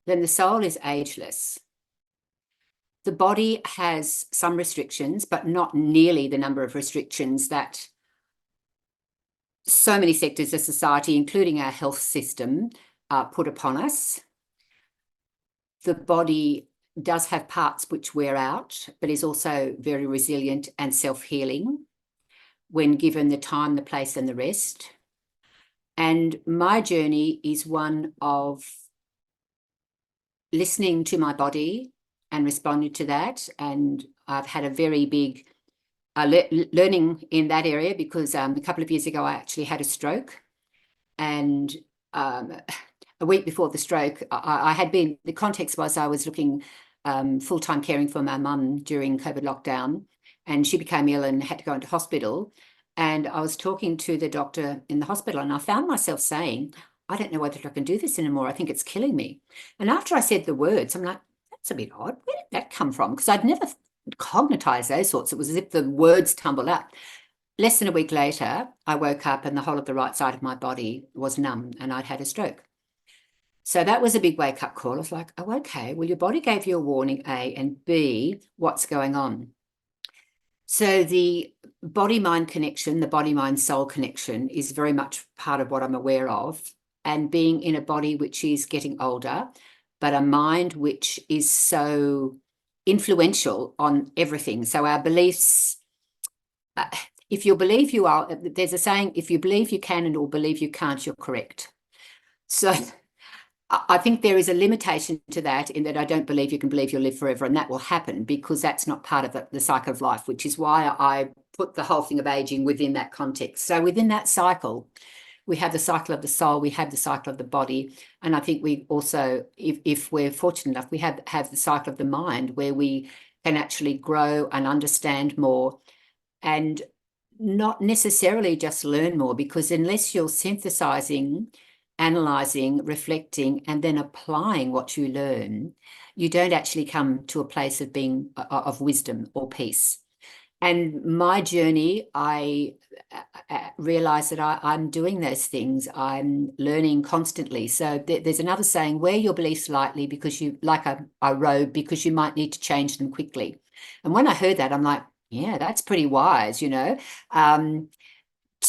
then the soul is ageless. The body has some restrictions, but not nearly the number of restrictions that so many sectors of society, including our health system, put upon us. The body does have parts which wear out, but is also very resilient and self-healing when given the time, the place, and the rest. And my journey is one of listening to my body and responding to that. And I've had a very big learning in that area, because a couple of years ago, I actually had a stroke. And a week before the stroke, I had been, the context was I was looking full-time caring for my mum during COVID lockdown, and she became ill and had to go into hospital. And I was talking to the doctor in the hospital, and I found myself saying, I don't know whether I can do this anymore. I think it's killing me. And after I said the words, I'm like, that's a bit odd. Where did that come from? Because I'd never cognitized those sorts. It was as if the words tumbled out. Less than a week later, I woke up and the whole of the right side of my body was numb, and I'd had a stroke. So that was a big wake-up call. I was like, oh, okay, well, your body gave you a warning, A, and B, what's going on? So the body-mind connection, the body-mind-soul connection is very much part of what I'm aware of, and being in a body which is getting older, but a mind which is so influential on everything. So our beliefs, if you believe you are, there's a saying, if you believe you can and or believe you can't, you're correct. So I think there is a limitation to that, in that I don't believe you can believe you'll live forever, and that will happen, because that's not part of the cycle of life, which is why I put the whole thing of aging within that context. So within that cycle, we have the cycle of the soul, we have the cycle of the body, and I think we also, if we're fortunate enough, we have the cycle of the mind, where we can actually grow and understand more, and not necessarily just learn more, because unless you're synthesizing, analyzing, reflecting, and then applying what you learn, you don't actually come to a place of being of wisdom or peace. And my journey, I realized that I'm doing those things. I'm learning constantly. So there's another saying, wear your beliefs lightly, because you, like a robe, because you might need to change them quickly. And when I heard that, I'm like, yeah, that's pretty wise, you know.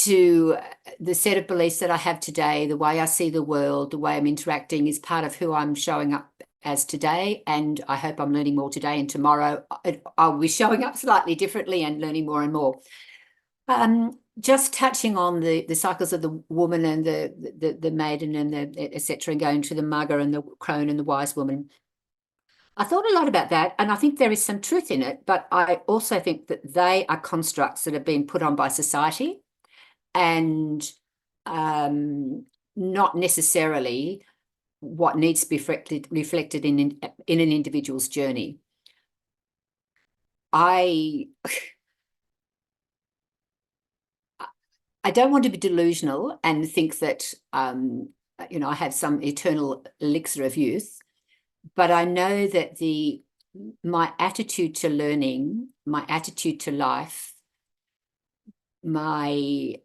To the set of beliefs that I have today, the way I see the world, the way I'm interacting is part of who I'm showing up as today. And I hope I'm learning more today, and tomorrow I'll be showing up slightly differently and learning more and more. Just touching on the cycles of the woman and the maiden and the etc., and going to the mugger and the crone and the wise woman. I thought a lot about that, and I think there is some truth in it, but I also think that they are constructs that have been put on by society, and not necessarily what needs to be reflected in an individual's journey. I don't want to be delusional and think that you know, I have some eternal elixir of youth, but I know that my attitude to learning, my attitude to life, my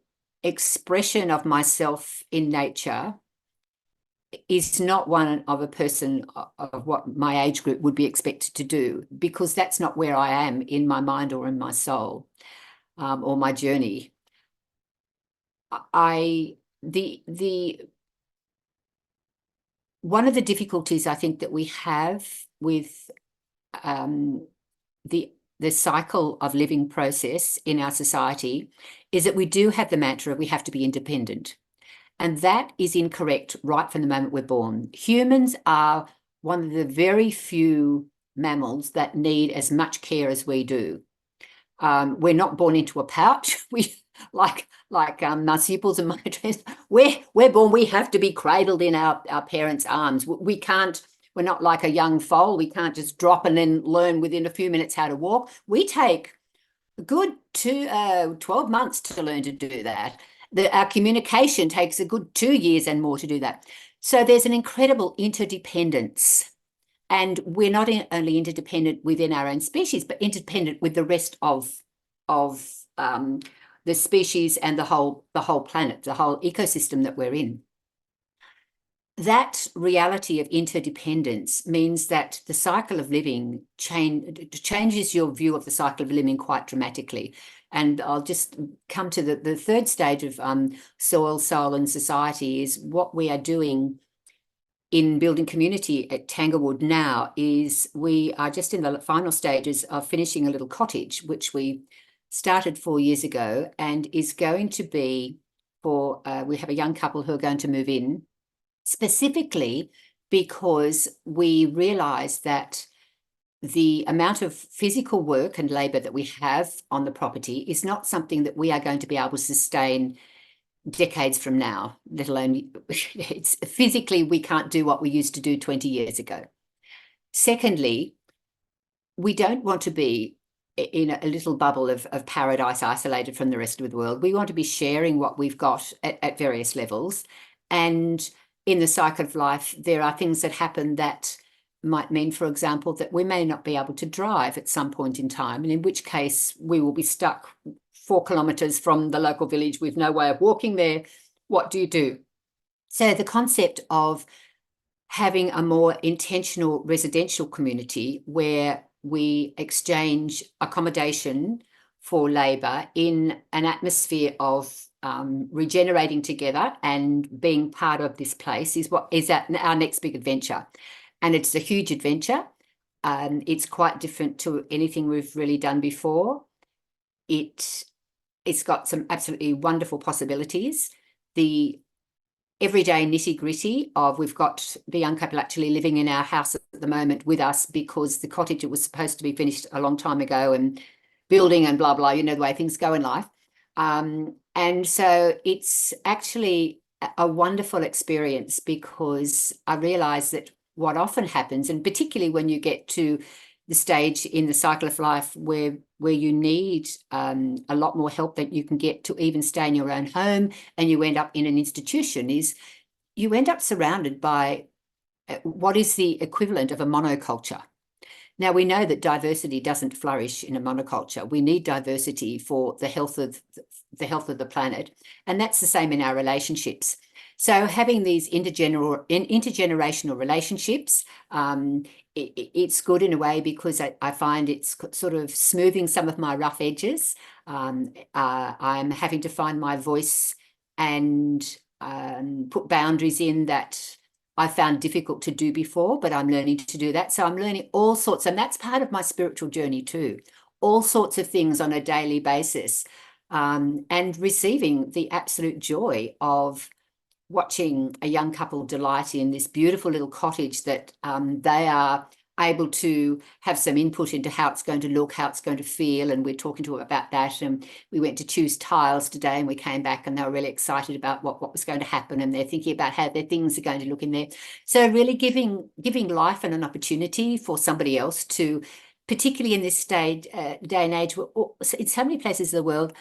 expression of myself in nature is not one of a person of what my age group would be expected to do, because that's not where I am in my mind or in my soul, or my journey. One of the difficulties I think that we have with the the cycle of living process in our society is that we do have the mantra, we have to be independent. And that is incorrect right from the moment we're born. Humans are one of the very few mammals that need as much care as we do. We're not born into a pouch. We like marsupials and monkeys. We're born. We have to be cradled in our parents' arms. We can't. We're not like a young foal. We can't just drop and then learn within a few minutes how to walk. We take a good 12 months to learn to do that. Our communication takes a good 2 years and more to do that. So there's an incredible interdependence. And we're not only interdependent within our own species, but interdependent with the rest of the species and the whole planet, the whole ecosystem that we're in. That reality of interdependence means that the cycle of living changes your view of the cycle of living quite dramatically. And I'll just come to the third stage of soil, soul, and society is what we are doing in building community at Tanglewood now is we are just in the final stages of finishing a little cottage, which we started 4 years ago and is going to be for, we have a young couple who are going to move in, specifically because we realised that the amount of physical work and labour that we have on the property is not something that we are going to be able to sustain decades from now, let alone it's physically we can't do what we used to do 20 years ago. Secondly, we don't want to be in a little bubble of paradise isolated from the rest of the world. We want to be sharing what we've got at various levels. And in the cycle of life, there are things that happen that might mean, for example, that we may not be able to drive at some point in time, and in which case we will be stuck 4 kilometres from the local village with no way of walking there. What do you do? So the concept of having a more intentional residential community where we exchange accommodation for labour in an atmosphere of regenerating together and being part of this place is what is our next big adventure. And it's a huge adventure. It's quite different to anything we've really done before. It's got some absolutely wonderful possibilities. The everyday nitty-gritty of we've got the young couple actually living in our house at the moment with us because the cottage was supposed to be finished a long time ago and building and blah, blah, you know, the way things go in life. And so it's actually a wonderful experience because I realise that what often happens, and particularly when you get to the stage in the cycle of life where you need a lot more help than you can get to even stay in your own home and you end up in an institution, is you end up surrounded by what is the equivalent of a monoculture. Now, we know that diversity doesn't flourish in a monoculture. We need diversity for the health of the planet, and that's the same in our relationships. So having these intergenerational relationships, it's good in a way because I find it's sort of smoothing some of my rough edges. I'm having to find my voice and put boundaries in that I found difficult to do before, but I'm learning to do that. So I'm learning all sorts, and that's part of my spiritual journey too, all sorts of things on a daily basis, and receiving the absolute joy of watching a young couple delight in this beautiful little cottage that they are able to have some input into how it's going to look, how it's going to feel, and we're talking to them about that. And we went to choose tiles today and we came back and they were really excited about what was going to happen, and they're thinking about how their things are going to look in there. So really giving life and an opportunity for somebody else to, particularly in this day and age, in so many places of the world,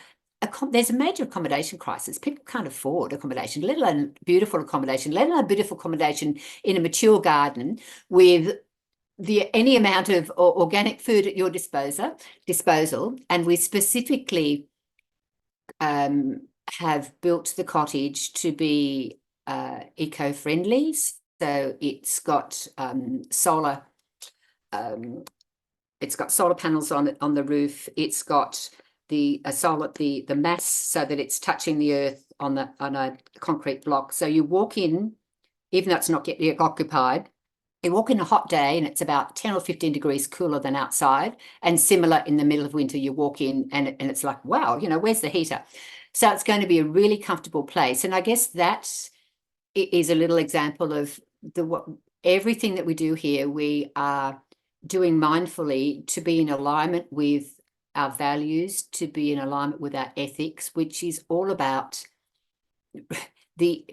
there's a major accommodation crisis. People can't afford accommodation, let alone beautiful accommodation, let alone beautiful accommodation in a mature garden with any amount of organic food at your disposal. And we specifically have built the cottage to be eco-friendly. So it's got solar panels on the roof. It's got the mass so that it's touching the earth on a concrete block. So you walk in, even though it's not yet occupied, You walk in a hot day and it's about 10 or 15 degrees cooler than outside, and similar in the middle of winter, you walk in and it's like, wow, where's the heater? So it's going to be a really comfortable place. And I guess that is a little example of everything that we do here, we are doing mindfully to be in alignment with our values, to be in alignment with our ethics, which is all about the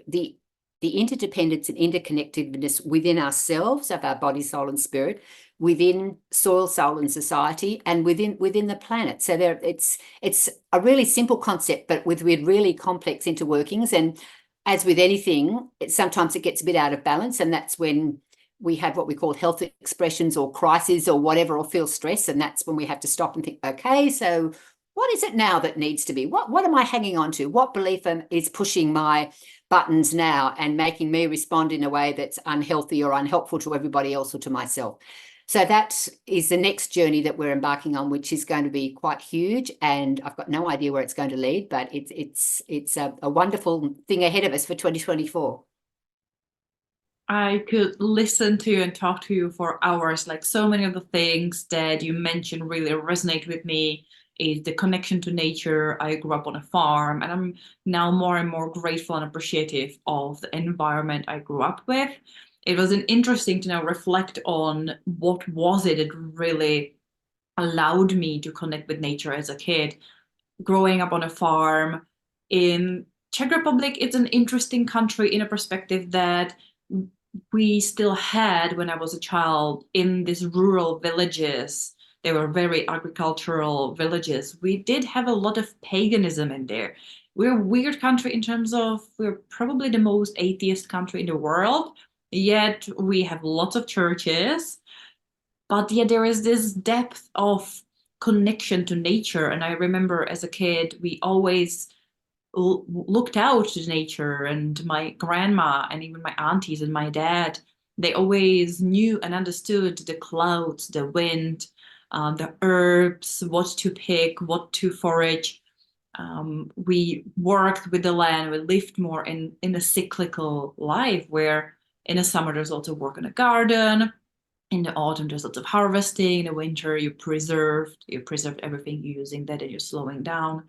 interdependence and interconnectedness within ourselves, of our body, soul, and spirit, within soil, soul, and society, and within the planet. So it's a really simple concept, but with really complex interworkings. And as with anything, sometimes it gets a bit out of balance, and that's when we have what we call health expressions or crises or whatever, or feel stress, and that's when we have to stop and think, okay, so what is it now that needs to be? What am I hanging on to? What belief is pushing my buttons now and making me respond in a way that's unhealthy or unhelpful to everybody else or to myself? So that is the next journey that we're embarking on, which is going to be quite huge, and I've got no idea where it's going to lead, but it's a wonderful thing ahead of us for 2024. I could listen to and talk to you for hours. Like, so many of the things that you mentioned really resonate with me. Is the connection to nature. I grew up on a farm, and I'm now more and more grateful and appreciative of the environment I grew up with. It was interesting to now reflect on what was it that really allowed me to connect with nature as a kid. Growing up on a farm in Czech Republic, it's an interesting country in a perspective that we still had when I was a child in these rural villages. They were very agricultural villages. We did have a lot of paganism in there. We're a weird country in terms of we're probably the most atheist country in the world, yet we have lots of churches. But yet there is this depth of connection to nature. And I remember as a kid, we always looked out to nature, and my grandma and even my aunties and my dad, they always knew and understood the clouds, the wind, the herbs, what to pick, what to forage. We worked with the land. We lived more in a cyclical life, where in the summer there's also work in the garden. In the autumn there's lots of harvesting. In the winter you preserved everything using that, and you're slowing down.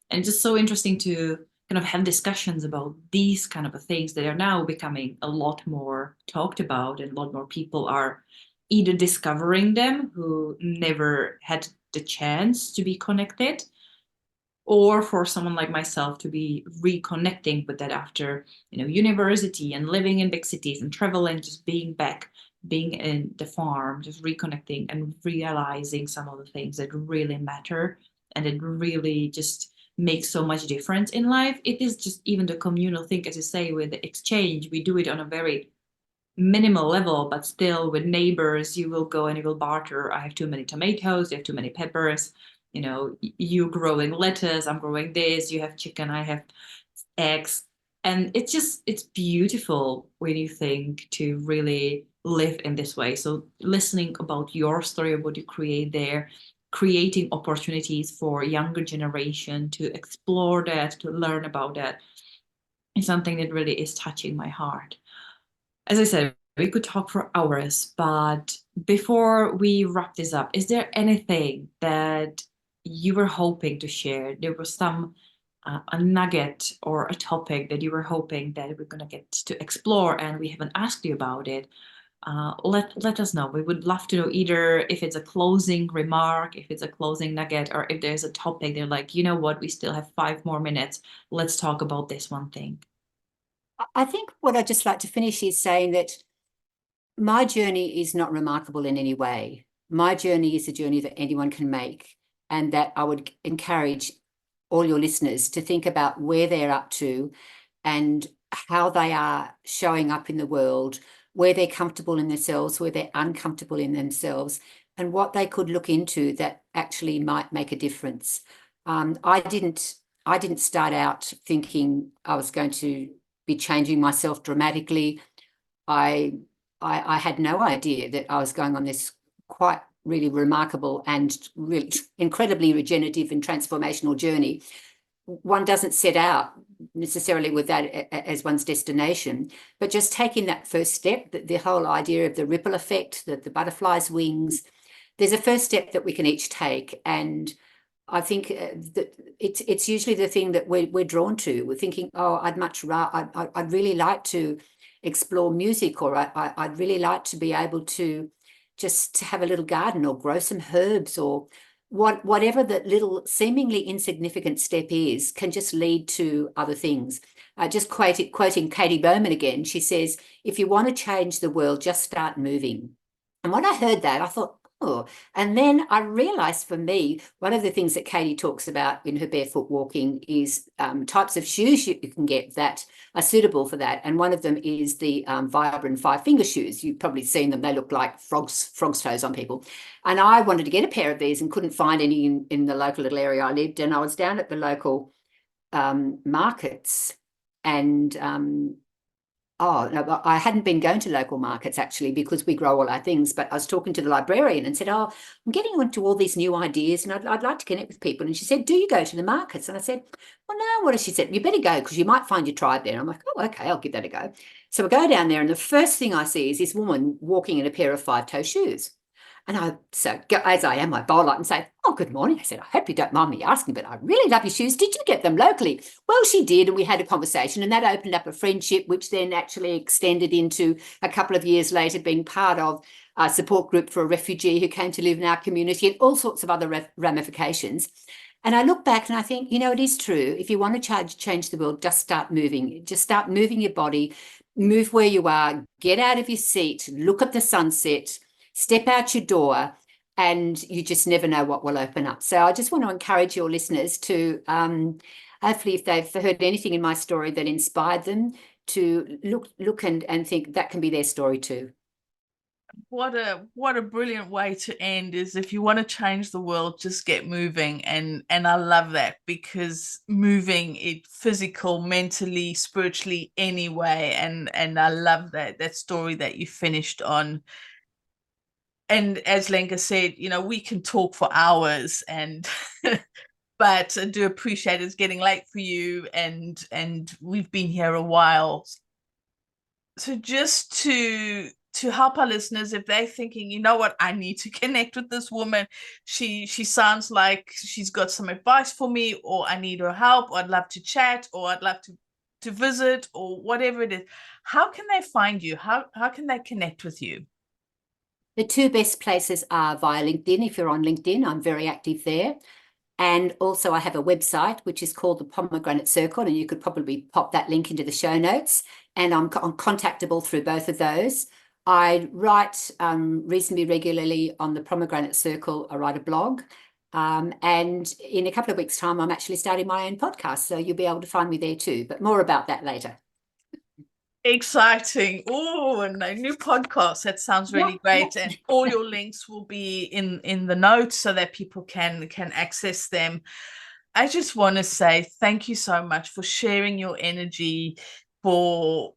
And it's just so interesting to kind of have discussions about these kind of things that are now becoming a lot more talked about, and a lot more people are either discovering them who never had the chance to be connected, or for someone like myself to be reconnecting with that after university and living in big cities and traveling, just being back, being in the farm, just reconnecting and realizing some of the things that really matter and that really just makes so much difference in life. It is just even the communal thing, as you say, with the exchange. We do it on a very minimal level, but still with neighbors, you will go and you will barter. I have too many tomatoes, you have too many peppers, you growing lettuce, I'm growing this, you have chicken, I have eggs. And it's beautiful when you think to really live in this way. So listening about your story, of what you create there, creating opportunities for younger generation to explore that, to learn about that, is something that really is touching my heart. As I said, we could talk for hours, but before we wrap this up, is there anything that you were hoping to share? There was some a nugget or a topic that you were hoping that we're going to get to explore and we haven't asked you about it. Let us know. We would love to know, either if it's a closing remark, if it's a closing nugget, or if there's a topic they're like, you know what, we still have 5 more minutes. Let's talk about this one thing. I think what I'd just like to finish is saying that my journey is not remarkable in any way. My journey is a journey that anyone can make, and that I would encourage all your listeners to think about where they're up to and how they are showing up in the world, where they're comfortable in themselves, where they're uncomfortable in themselves, and what they could look into that actually might make a difference. I didn't start out thinking I was going to be changing myself dramatically. I had no idea that I was going on this quite really remarkable and really incredibly regenerative and transformational journey. one doesn't set out necessarily with that as one's destination, but just taking that first step, the whole idea of the ripple effect, the butterfly's wings, there's a first step that we can each take. And I think that it's usually the thing that we're drawn to. We're thinking, oh, I'd really like to explore music, or I'd really like to be able to just have a little garden or grow some herbs, or whatever that little seemingly insignificant step is can just lead to other things. Just quoting Katie Bowman again, she says, if you want to change the world, just start moving. And when I heard that, I thought, oh, and then I realized for me, one of the things that Katie talks about in her barefoot walking is types of shoes you can get that are suitable for that. And one of them is the Vibram 5-finger shoes. You've probably seen them. They look like frog's toes on people. And I wanted to get a pair of these and couldn't find any in the local little area I lived. And I was down at the local markets, and oh, no, I hadn't been going to local markets actually, because we grow all our things, but I was talking to the librarian and said, oh, I'm getting into all these new ideas and I'd like to connect with people. And she said, do you go to the markets? And I said, well, no, what has she said? You better go because you might find your tribe there. I'm like, oh, okay, I'll give that a go. So I go down there and the first thing I see is this woman walking in a pair of 5-toe shoes. And so as I am, I bowl up and say, oh, good morning. I said, I hope you don't mind me asking, but I really love your shoes. Did you get them locally? Well, she did. And we had a conversation, and that opened up a friendship, which then actually extended into a couple of years later being part of a support group for a refugee who came to live in our community, and all sorts of other ramifications. And I look back and I think, it is true. If you want to change the world, just start moving. Just start moving your body, move where you are, get out of your seat, look at the sunset, step out your door, and you just never know what will open up. So I just want to encourage your listeners to, hopefully if they've heard anything in my story that inspired them, to look and think that can be their story too. What a brilliant way to end is, if you want to change the world, just get moving. And I love that, because moving it physical, mentally, spiritually, anyway. And I love that story that you finished on. And as Lenka said, we can talk for hours, and but I do appreciate it's getting late for you, and we've been here a while. So just to help our listeners, if they're thinking, you know what, I need to connect with this woman. She sounds like she's got some advice for me, or I need her help, or I'd love to chat, or I'd love to visit, or whatever it is. How can they find you? How can they connect with you? The two best places are via LinkedIn. If you're on LinkedIn, I'm very active there. And also I have a website, which is called the Pomegranate Circle, and you could probably pop that link into the show notes. And I'm contactable through both of those. I write reasonably regularly on the Pomegranate Circle. I write a blog. And in a couple of weeks' time, I'm actually starting my own podcast. So you'll be able to find me there too. But more about that later. Exciting. Oh, and a new podcast. That sounds really great. And all your links will be in the notes so that people can access them. I just want to say thank you so much for sharing your energy, for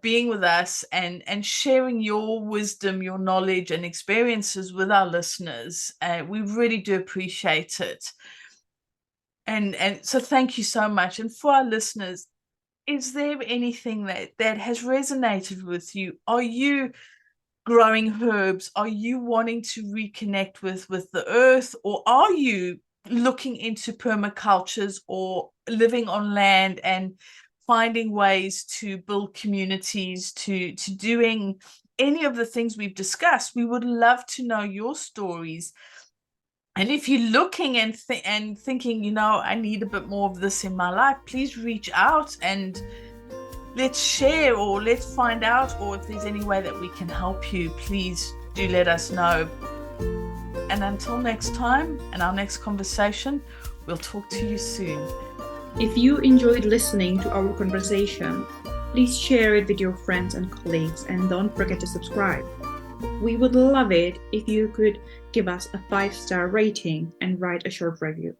being with us and sharing your wisdom, your knowledge and experiences with our listeners. We really do appreciate it. And so thank you so much. And for our listeners, is there anything that has resonated with you? Are you growing herbs? Are you wanting to reconnect with the earth? Or are you looking into permacultures or living on land and finding ways to build communities, to doing any of the things we've discussed? We would love to know your stories. And if you're looking and thinking, I need a bit more of this in my life, please reach out and let's share, or let's find out, or if there's any way that we can help you, please do let us know. And until next time and our next conversation, we'll talk to you soon. If you enjoyed listening to our conversation, please share it with your friends and colleagues, and don't forget to subscribe. We would love it if you could give us a 5-star rating and write a short review.